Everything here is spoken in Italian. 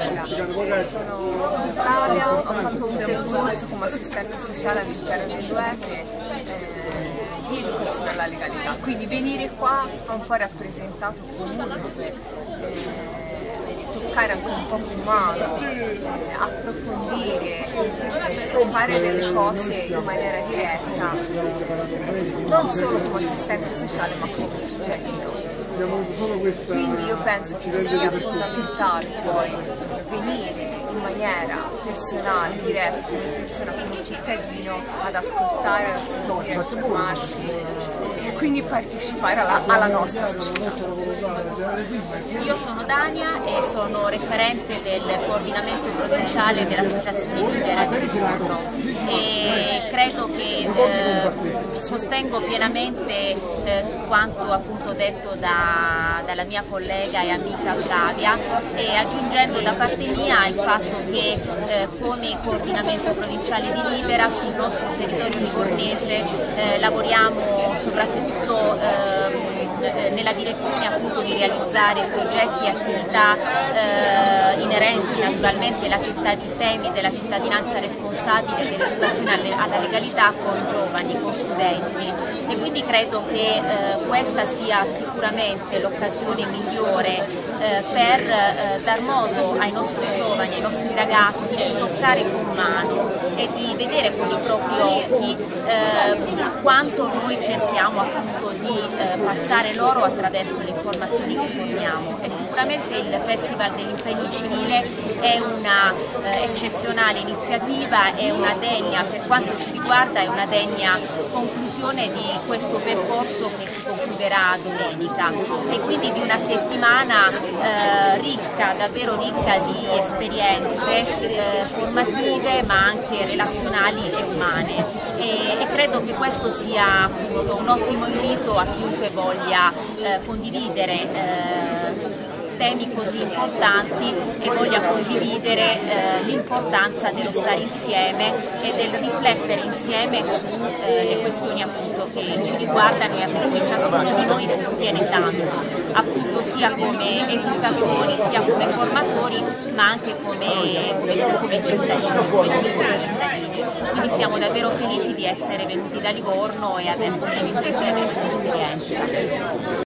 Sono Flavia, ho fatto un percorso come assistente sociale all'interno di Duete di educazione alla legalità, quindi venire qua ha un po' rappresentato comunque toccare anche un po' più umano, approfondire, fare delle cose in maniera diretta, non solo come assistente sociale ma come cittadino. Quindi io penso che sia fondamentale poi venire in maniera personale, diretta, come persona, come cittadino, ad ascoltare, ad ascoltare, a informarsi e quindi partecipare alla nostra società. Io sono Dania e sono referente del coordinamento provinciale dell'Associazione Libera di Livorno e credo che sostengo pienamente quanto appunto detto dalla mia collega e amica Flavia, e aggiungendo da parte mia il fatto che come coordinamento provinciale di Libera sul nostro territorio livornese lavoriamo soprattutto nella direzione appunto di realizzare progetti e attività inerenti naturalmente ai temi della cittadinanza responsabile e dell'educazione alla legalità con giovani, con studenti, e quindi credo che questa sia sicuramente l'occasione migliore per dar modo ai nostri giovani, ai nostri ragazzi di toccare con mano e di vedere con i propri occhi quanto noi cerchiamo appunto di passare loro attraverso le informazioni che forniamo. E sicuramente il Festival dell'Impegno Civile è una eccezionale iniziativa, è una degna, per quanto ci riguarda, è una degna conclusione di questo percorso che si concluderà domenica, e quindi di una settimana ricca, davvero ricca di esperienze formative ma anche relazionali e umane, e credo che questo sia appunto un ottimo invito a chiunque voglia condividere temi così importanti e voglia condividere l'importanza dello stare insieme e del riflettere insieme sulle questioni appunto che ci riguardano e a cui ciascuno di noi tiene tanto, appunto sia come educatori, sia come formatori, ma anche come cittadini, come singoli cittadini. Quindi siamo davvero felici di essere venuti da Livorno e aver condiviso insieme questa esperienza.